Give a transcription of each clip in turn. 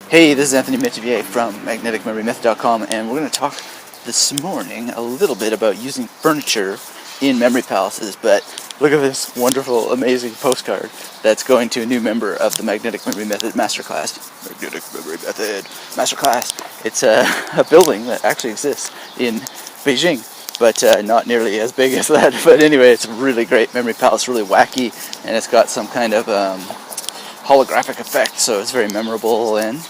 Hey, this is Anthony Metivier from magneticmemorymethod.com, and we're going to talk this morning a little bit about using furniture in memory palaces. But look at this wonderful, amazing postcard that's going to a new member of the Magnetic Memory Method Masterclass. Magnetic Memory Method Masterclass. It's a building that actually exists in Beijing, but not nearly as big as that. But anyway, it's a really great memory palace, really wacky, and it's got some kind of holographic effect, so it's very memorable and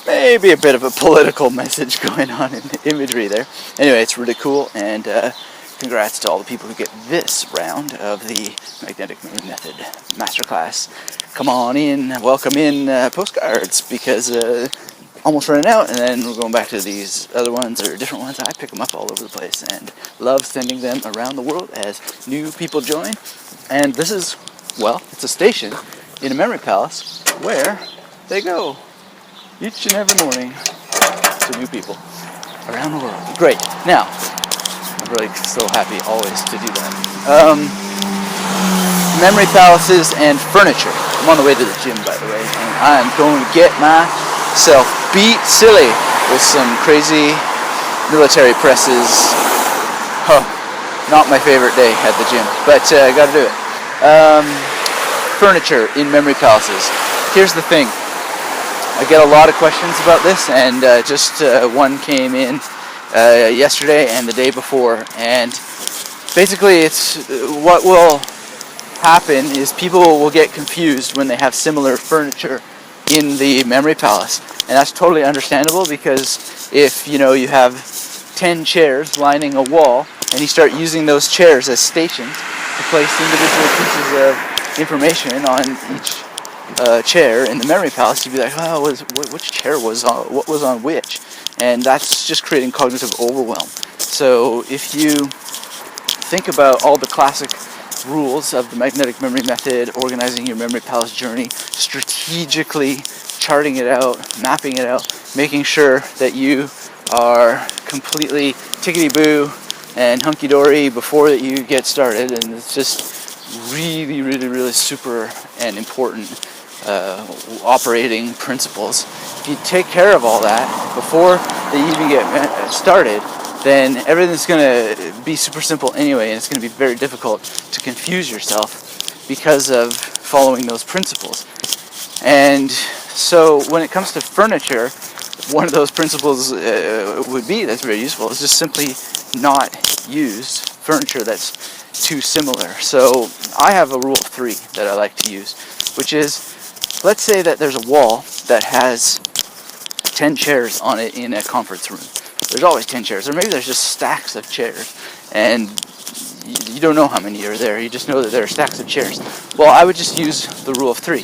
maybe a bit of a political message going on in the imagery there. Anyway, it's really cool, and congrats to all the people who get this round of the Magnetic Memory Method Masterclass. Come on in, welcome in postcards, because almost running out, and then we're going back to these other ones or different ones. I pick them up all over the place and love sending them around the world as new people join. And this is, well, it's a station in a memory palace where they go each and every morning to new people around the world. Great. Now, I'm really so happy always to do that. Memory palaces and furniture. I'm on the way to the gym, by the way, and I'm going to get myself beat silly with some crazy military presses. Oh, not my favorite day at the gym, but I got to do it. Furniture in memory palaces. Here's the thing. I get a lot of questions about this, and just one came in yesterday and the day before. And basically, it's what will happen is people will get confused when they have similar furniture in the memory palace, and that's totally understandable, because if you have 10 chairs lining a wall and you start using those chairs as stations to place individual pieces of information on each chair in the memory palace, you'd be like, oh, which chair was on, what was on which? And that's just creating cognitive overwhelm. So if you think about all the classic rules of the magnetic memory method, organizing your memory palace journey, strategically charting it out, mapping it out, making sure that you are completely tickety-boo and hunky-dory before that you get started, and it's just really, really, really super and important operating principles. If you take care of all that before they even get started, then everything's going to be super simple anyway, and it's going to be very difficult to confuse yourself because of following those principles. And so when it comes to furniture, one of those principles would be, that's very useful, is just simply not use furniture that's too similar. So I have a rule of 3 that I like to use, which is, let's say that there's a wall that has 10 chairs on it in a conference room. There's always 10 chairs, or maybe there's just stacks of chairs, and you don't know how many are there, you just know that there are stacks of chairs. Well, I would just use the rule of 3,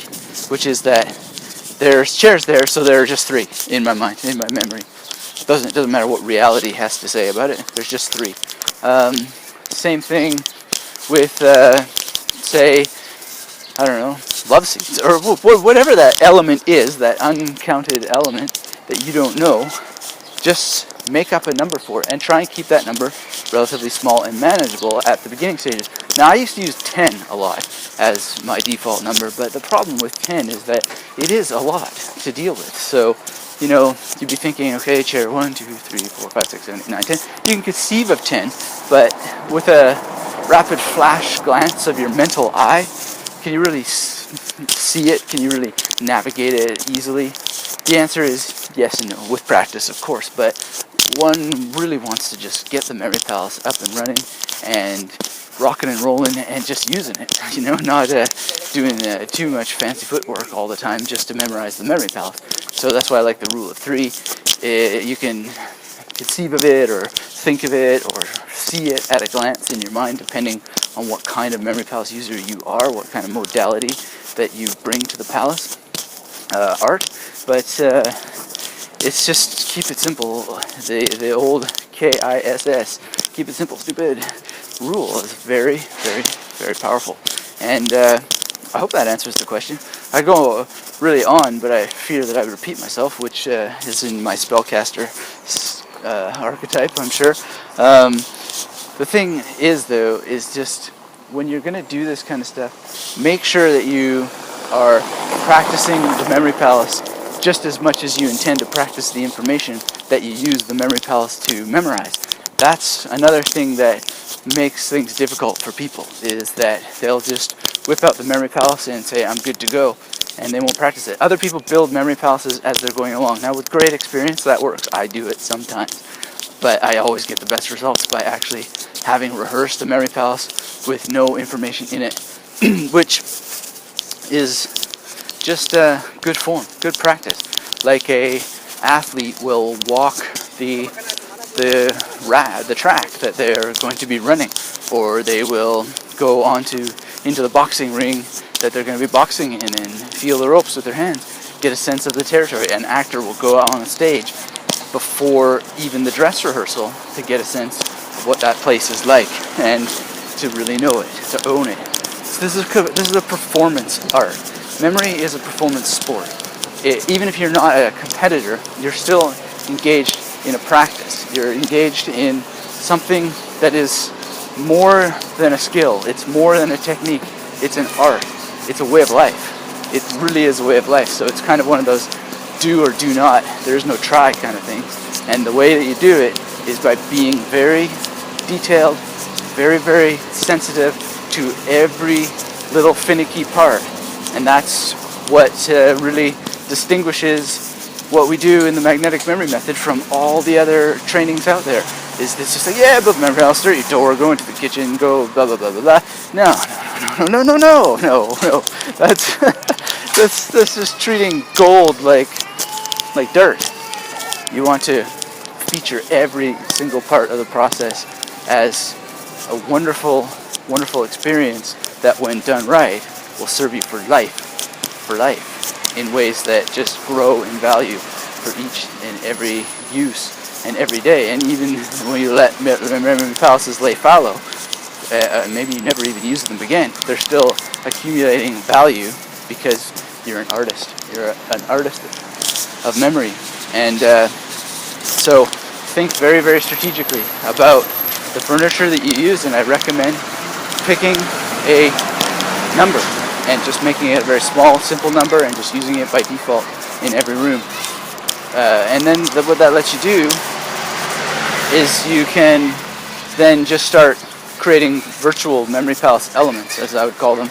which is that there's chairs there, so there are just 3 in my mind, in my memory. It doesn't matter what reality has to say about it, there's just 3. Same thing with, say, I don't know, love seats, or whatever that element is, that uncounted element that you don't know. Just make up a number for it and try and keep that number relatively small and manageable at the beginning stages. Now, I used to use 10 a lot as my default number, but the problem with 10 is that it is a lot to deal with. So, you'd be thinking, okay, chair 1, 2, 3, 4, 5, 6, 7, 8, 9, 10. You can conceive of 10, but with a rapid flash glance of your mental eye, can you really see it? Can you really navigate it easily? The answer is yes and no, with practice, of course, but one really wants to just get the memory palace up and running and rocking and rolling and just using it, not doing too much fancy footwork all the time just to memorize the memory palace. So that's why I like the rule of 3. You can conceive of it or think of it or see it at a glance in your mind, depending on what kind of memory palace user you are, what kind of modality that you bring to the palace art. But it's just keep it simple. The old KISS, keep it simple, stupid rule is very, very, very powerful. And I hope that answers the question. I go really on, but I fear that I would repeat myself, which is in my spellcaster archetype, I'm sure. The thing is, though, is just when you're going to do this kind of stuff, make sure that you are practicing the memory palace just as much as you intend to practice the information that you use the memory palace to memorize. That's another thing that makes things difficult for people, is that they'll just whip out the memory palace and say, I'm good to go, and they won't practice it. Other people build memory palaces as they're going along. Now, with great experience, that works. I do it sometimes, but I always get the best results by actually having rehearsed the memory palace with no information in it, which is just good form, good practice. Like a athlete will walk the track that they're going to be running, or they will go into the boxing ring that they're going to be boxing in and feel the ropes with their hands, get a sense of the territory. An actor will go out on a stage before even the dress rehearsal to get a sense of what that place is like and to really know it, to own it. So this is a performance art. Memory is a performance sport. Even if you're not a competitor, you're still engaged in a practice. You're engaged in something that is more than a skill. It's more than a technique. It's an art. It's a way of life. It really is a way of life. So it's kind of one of those do or do not, there's no try kind of thing. And the way that you do it is by being very detailed, very, very sensitive to every little finicky part. And that's what really distinguishes what we do in the magnetic memory method from all the other trainings out there. Is this just like, yeah, build memory palace, start your door, go into the kitchen, go blah blah blah blah blah. No. That's just treating gold like dirt. You want to feature every single part of the process as a wonderful, wonderful experience that, when done right, will serve you for life, in ways that just grow in value for each and every use and every day. And even when you let memory palaces lay fallow, maybe you never even use them again, they're still accumulating value because you're an artist. You're an artist of memory. And so think very, very strategically about the furniture that you use, and I recommend picking a number and just making it a very small, simple number and just using it by default in every room. And then what that lets you do is you can then just start creating virtual memory palace elements, as I would call them,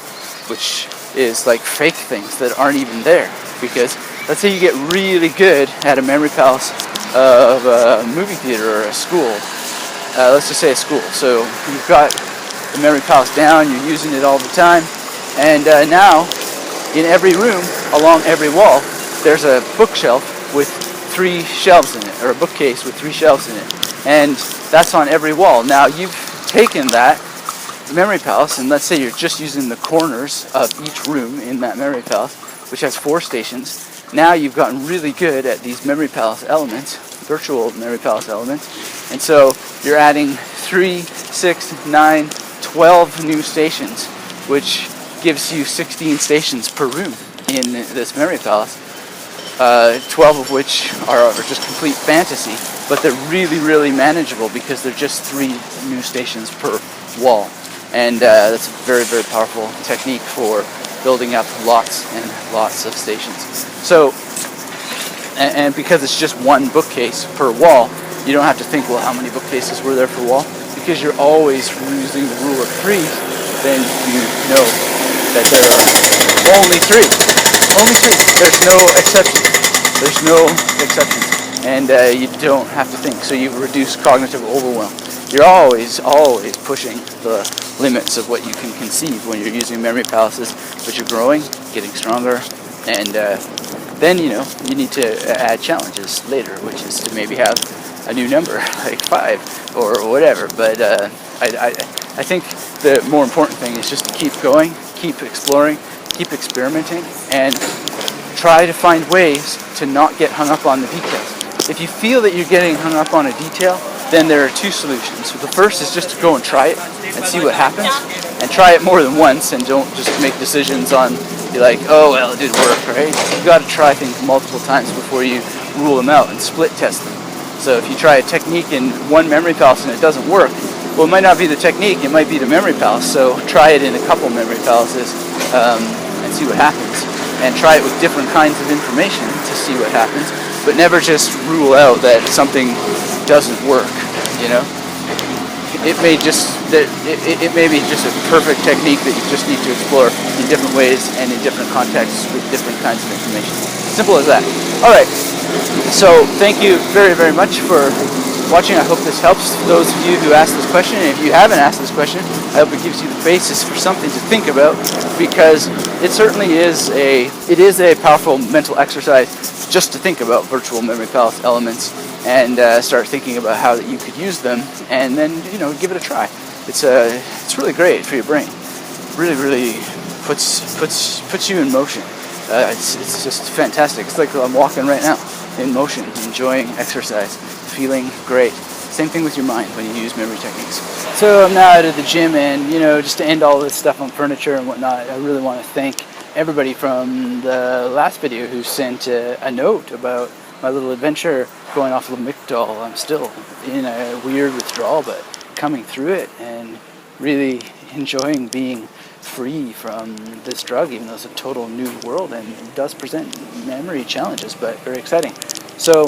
which is like fake things that aren't even there. Because let's say you get really good at a memory palace of a movie theater or a school. Let's just say a school. So you've got the memory palace down, you're using it all the time, and now in every room, along every wall, there's a bookshelf with 3 shelves in it, or a bookcase with 3 shelves in it, and that's on every wall. Now you've taken that memory palace, and let's say you're just using the corners of each room in that memory palace, which has 4 stations. Now you've gotten really good at these memory palace elements, virtual memory palace elements, and so you're adding 3, 6, 9, 12 new stations, which gives you 16 stations per room in this memory palace, 12 of which are just complete fantasy, but they're really, really manageable because they're just 3 new stations per wall. And that's a very, very powerful technique for building up lots and lots of stations. So, and because it's just 1 bookcase per wall, you don't have to think, well, how many bookcases were there per wall? Because you're always using the rule of 3, then you know that there are only 3. Only 3. There's no exceptions. There's no exceptions. And you don't have to think. So you reduce cognitive overwhelm. You're always pushing the limits of what you can conceive when you're using memory palaces, but you're growing, getting stronger, and then you need to add challenges later, which is to maybe have a new number like 5 or whatever. But I think the more important thing is just to keep going, keep exploring, keep experimenting, and try to find ways to not get hung up on the details. If you feel that you're getting hung up on a detail, then there are 2 solutions. So the first is just to go and try it and see what happens, and try it more than once, and don't just make decisions on, be like, oh, well, it didn't work, right? You've got to try things multiple times before you rule them out and split test them. So if you try a technique in one memory palace and it doesn't work, well, it might not be the technique, it might be the memory palace. So try it in a couple memory palaces and see what happens. and try it with different kinds of information to see what happens, but never just rule out that something doesn't work, you know? It may be just a perfect technique that you just need to explore in different ways and in different contexts with different kinds of information. Simple as that. Alright, so thank you very, very much for watching. I hope this helps those of you who asked this question. And if you haven't asked this question, I hope it gives you the basis for something to think about, because it certainly is a powerful mental exercise just to think about virtual memory palace elements and start thinking about how that you could use them, and then give it a try. It's really great for your brain. Really puts you in motion. It's just fantastic. It's like I'm walking right now in motion, enjoying exercise, feeling great. Same thing with your mind when you use memory techniques. So I'm now out of the gym, and just to end all this stuff on furniture and whatnot, I really want to thank everybody from the last video who sent a note about my little adventure going off Lamictal. I'm still in a weird withdrawal, but coming through it and really enjoying being free from this drug, even though it's a total new world and it does present memory challenges, but very exciting. So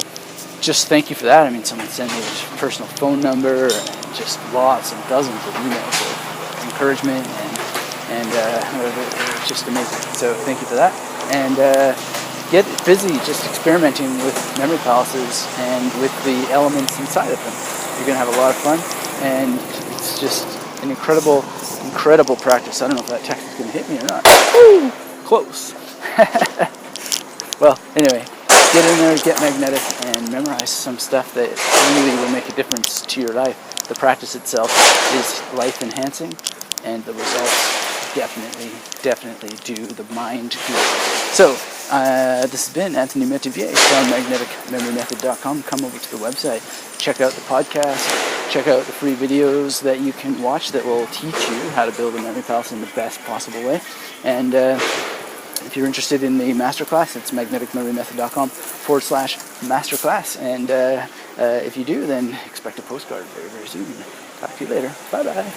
just thank you for that. I mean, someone sent me his personal phone number and just lots and dozens of emails of encouragement, and it's just amazing. So thank you for that. And get busy just experimenting with memory palaces and with the elements inside of them. You're going to have a lot of fun, and it's just an incredible practice. I don't know if that text is going to hit me or not. Woo! Close. Well, anyway, get in there, get magnetic, and memorize some stuff that really will make a difference to your life. The practice itself is life enhancing, and the results definitely do the mind good. So, this has been Anthony Metivier from magneticmemorymethod.com. Come over to the website, check out the podcast, check out the free videos that you can watch that will teach you how to build a memory palace in the best possible way. And if you're interested in the masterclass, it's magneticmemorymethod.com/masterclass. And if you do, then expect a postcard very, very soon. Talk to you later. Bye-bye.